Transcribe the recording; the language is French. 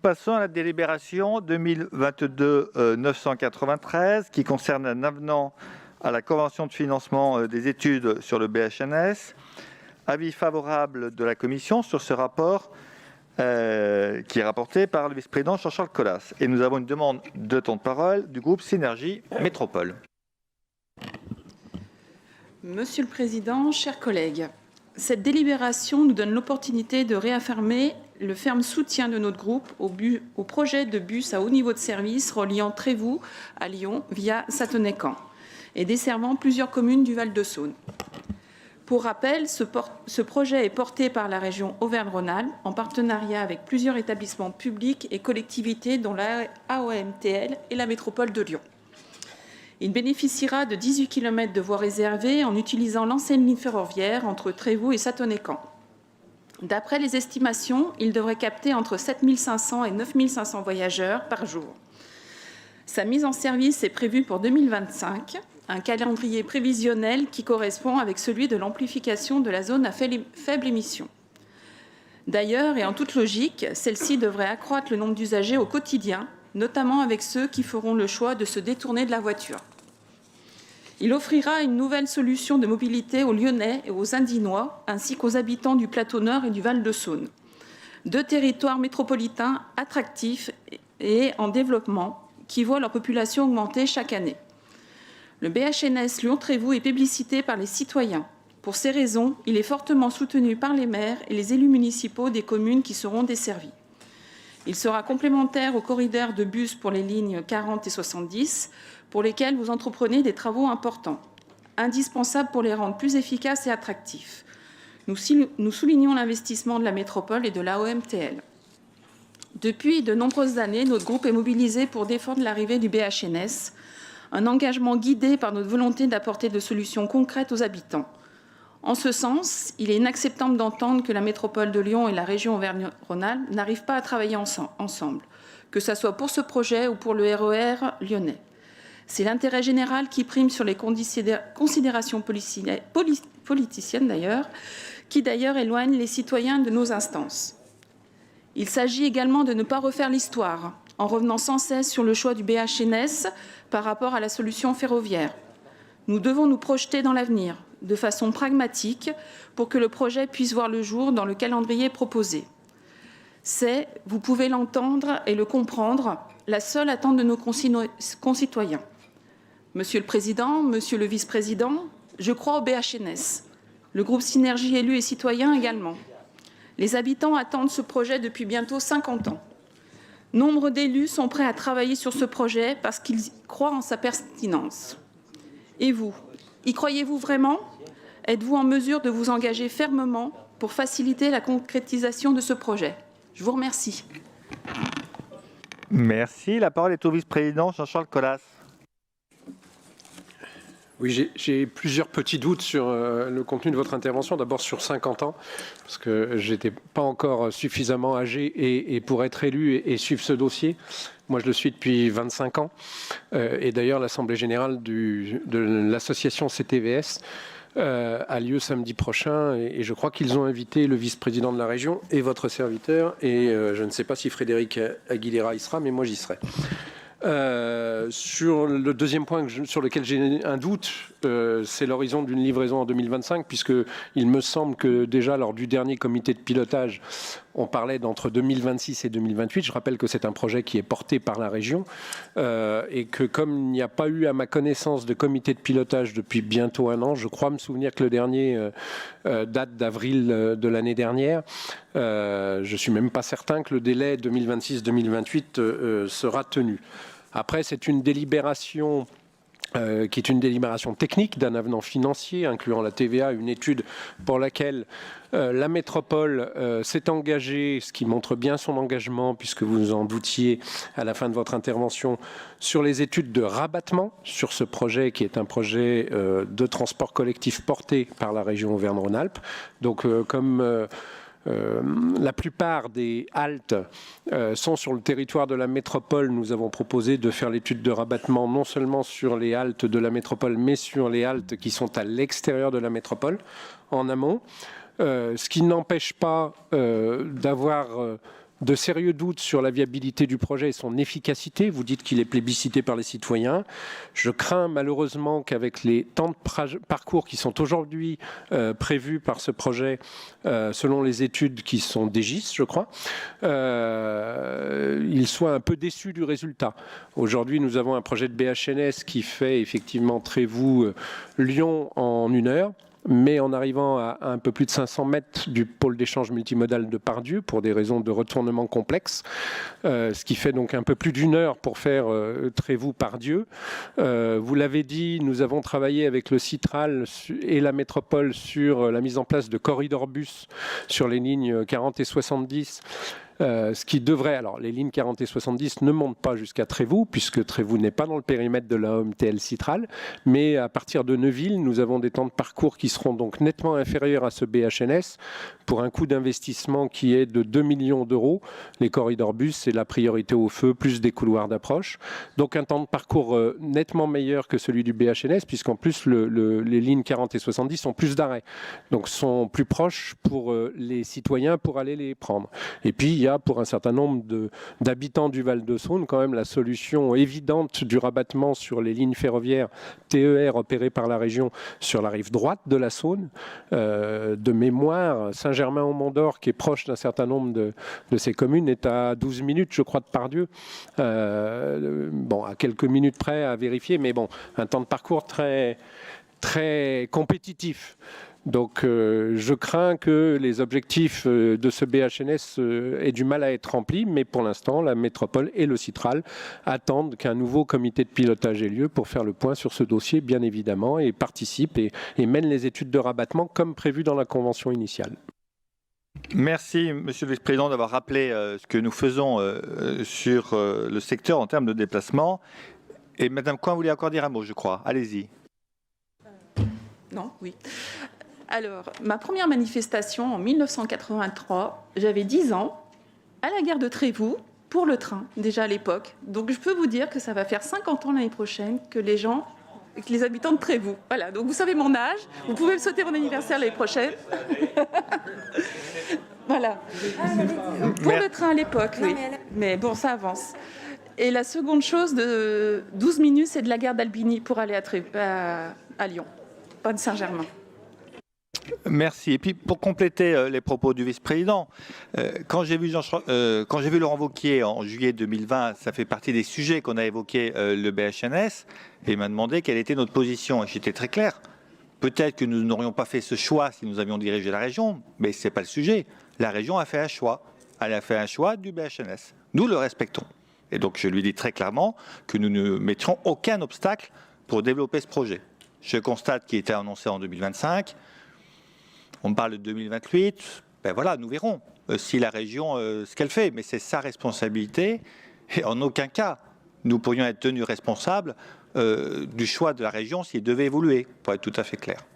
Passons à la délibération 2022-993 qui concerne un avenant à la convention de financement des études sur le BHNS. Avis favorable de la commission sur ce rapport qui est rapporté par le vice-président Jean-Charles Colas. Et nous avons une demande de temps de parole du groupe Synergie Métropole. Monsieur le Président, chers collègues, cette délibération nous donne l'opportunité de réaffirmer le ferme soutien de notre groupe au projet de bus à haut niveau de service reliant Trévoux à Lyon via Sathonay-Camp et desservant plusieurs communes du Val-de-Saône. Pour rappel, ce projet est porté par la région Auvergne-Rhône-Alpes en partenariat avec plusieurs établissements publics et collectivités dont la AOMTL et la métropole de Lyon. Il bénéficiera de 18 km de voies réservées en utilisant l'ancienne ligne ferroviaire entre Trévoux et Sathonay-Camp. D'après les estimations, il devrait capter entre 7 500 et 9 500 voyageurs par jour. Sa mise en service est prévue pour 2025, un calendrier prévisionnel qui correspond avec celui de l'amplification de la zone à faible émission. D'ailleurs, et en toute logique, celle-ci devrait accroître le nombre d'usagers au quotidien, notamment avec ceux qui feront le choix de se détourner de la voiture. Il offrira une nouvelle solution de mobilité aux Lyonnais et aux Indinois, ainsi qu'aux habitants du plateau Nord et du Val-de-Saône. Deux territoires métropolitains attractifs et en développement qui voient leur population augmenter chaque année. Le BHNS Lyon-Trévoux est publicité par les citoyens. Pour ces raisons, il est fortement soutenu par les maires et les élus municipaux des communes qui seront desservies. Il sera complémentaire au corridor de bus pour les lignes 40 et 70, pour lesquels vous entreprenez des travaux importants, indispensables pour les rendre plus efficaces et attractifs. Nous soulignons l'investissement de la métropole et de l'AOMTL. Depuis de nombreuses années, notre groupe est mobilisé pour défendre l'arrivée du BHNS, un engagement guidé par notre volonté d'apporter de solutions concrètes aux habitants. En ce sens, il est inacceptable d'entendre que la métropole de Lyon et la région Auvergne-Rhône-Alpes n'arrivent pas à travailler ensemble, que ce soit pour ce projet ou pour le RER lyonnais. C'est l'intérêt général qui prime sur les considérations politiciennes d'ailleurs, qui d'ailleurs éloignent les citoyens de nos instances. Il s'agit également de ne pas refaire l'histoire, en revenant sans cesse sur le choix du BHNS par rapport à la solution ferroviaire. Nous devons nous projeter dans l'avenir, de façon pragmatique, pour que le projet puisse voir le jour dans le calendrier proposé. C'est, vous pouvez l'entendre et le comprendre, la seule attente de nos concitoyens. Monsieur le Président, Monsieur le Vice-président, je crois au BHNS. Le groupe Synergie élus et citoyens également. Les habitants attendent ce projet depuis bientôt 50 ans. Nombre d'élus sont prêts à travailler sur ce projet parce qu'ils croient en sa pertinence. Et vous, y croyez-vous vraiment? Êtes-vous en mesure de vous engager fermement pour faciliter la concrétisation de ce projet? Je vous remercie. Merci. La parole est au vice-président Jean-Charles Colas. Oui, j'ai plusieurs petits doutes sur le contenu de votre intervention. D'abord sur 50 ans, parce que je n'étais pas encore suffisamment âgé et pour être élu et suivre ce dossier. Moi, je le suis depuis 25 ans. Et d'ailleurs, l'Assemblée générale de l'association CTVS a lieu samedi prochain. Et je crois qu'ils ont invité le vice-président de la région et votre serviteur. Et je ne sais pas si Frédéric Aguilera y sera, mais moi, j'y serai. Sur le deuxième point sur lequel j'ai un doute, c'est l'horizon d'une livraison en 2025, puisqu'il me semble que déjà lors du dernier comité de pilotage, on parlait d'entre 2026 et 2028. Je rappelle que c'est un projet qui est porté par la région et que comme il n'y a pas eu à ma connaissance de comité de pilotage depuis bientôt un an, je crois me souvenir que le dernier date d'avril de l'année dernière. Je ne suis même pas certain que le délai 2026-2028 sera tenu. Après, c'est une délibération qui est une délibération technique d'un avenant financier incluant la TVA, une étude pour laquelle la métropole s'est engagée, ce qui montre bien son engagement, puisque vous en doutiez à la fin de votre intervention, sur les études de rabattement sur ce projet qui est un projet de transport collectif porté par la région Auvergne-Rhône-Alpes. Donc, comme la plupart des haltes sont sur le territoire de la métropole. Nous avons proposé de faire l'étude de rabattement non seulement sur les haltes de la métropole, mais sur les haltes qui sont à l'extérieur de la métropole, en amont. Ce qui n'empêche pas d'avoir de sérieux doutes sur la viabilité du projet et son efficacité. Vous dites qu'il est plébiscité par les citoyens. Je crains malheureusement qu'avec les temps de parcours qui sont aujourd'hui prévus par ce projet, selon les études qui sont DGIS, je crois, il soit un peu déçu du résultat. Aujourd'hui, nous avons un projet de BHNS qui fait effectivement Trévoux-Lyon en 1 heure, mais en arrivant à un peu plus de 500 mètres du pôle d'échange multimodal de Pardieu pour des raisons de retournement complexes, ce qui fait donc un peu plus d'1 heure pour faire Trévoux-Pardieu. Vous l'avez dit, nous avons travaillé avec le Citral et la métropole sur la mise en place de corridors bus sur les lignes 40 et 70. Ce qui devrait, alors les lignes 40 et 70 ne montent pas jusqu'à Trévoux, puisque Trévoux n'est pas dans le périmètre de la OMTL Citral, mais à partir de Neuville, nous avons des temps de parcours qui seront donc nettement inférieurs à ce BHNS, pour un coût d'investissement qui est de 2 millions d'euros. Les corridors bus, c'est la priorité au feu, plus des couloirs d'approche. Donc un temps de parcours nettement meilleur que celui du BHNS, puisqu'en plus les lignes 40 et 70 sont plus d'arrêts, donc sont plus proches pour les citoyens pour aller les prendre. Et puis il y a pour un certain nombre d'habitants du Val-de-Saône quand même la solution évidente du rabattement sur les lignes ferroviaires TER opérées par la région sur la rive droite de la Saône. De mémoire, Saint-Germain-au-Mont-d'Or, qui est proche d'un certain nombre de ces communes, est à 12 minutes, je crois, de Pardieu. Bon, à quelques minutes près à vérifier, mais bon, un temps de parcours très, très compétitif. Donc je crains que les objectifs de ce BHNS aient du mal à être remplis, mais pour l'instant, la métropole et le Citral attendent qu'un nouveau comité de pilotage ait lieu pour faire le point sur ce dossier, bien évidemment, et participent et mènent les études de rabattement comme prévu dans la convention initiale. Merci, Monsieur le Vice-président, d'avoir rappelé ce que nous faisons sur le secteur en termes de déplacement. Et Madame Coin voulait encore dire un mot, je crois. Allez-y. Non, oui. Alors, ma première manifestation en 1983, j'avais 10 ans, à la gare de Trévoux, pour le train, déjà à l'époque. Donc je peux vous dire que ça va faire 50 ans l'année prochaine que les habitants de Trévoux. Voilà, donc vous savez mon âge, vous pouvez me souhaiter mon anniversaire l'année prochaine. Voilà. Pour le train à l'époque, oui. Mais bon, ça avance. Et la seconde chose, de 12 minutes, c'est de la gare d'Albigny pour aller à Lyon, pas de Saint-Germain. Merci. Et puis pour compléter les propos du vice-président, quand j'ai vu Laurent Wauquiez en juillet 2020, ça fait partie des sujets qu'on a évoqués le BHNS, et il m'a demandé quelle était notre position. Et j'étais très clair. Peut-être que nous n'aurions pas fait ce choix si nous avions dirigé la région, mais ce n'est pas le sujet. La région a fait un choix. Elle a fait un choix du BHNS. Nous le respectons. Et donc je lui dis très clairement que nous ne mettrons aucun obstacle pour développer ce projet. Je constate qu'il était annoncé en 2025. On parle de 2028, ben voilà, nous verrons si la région, ce qu'elle fait, mais c'est sa responsabilité et en aucun cas nous pourrions être tenus responsables du choix de la région s'il devait évoluer, pour être tout à fait clair.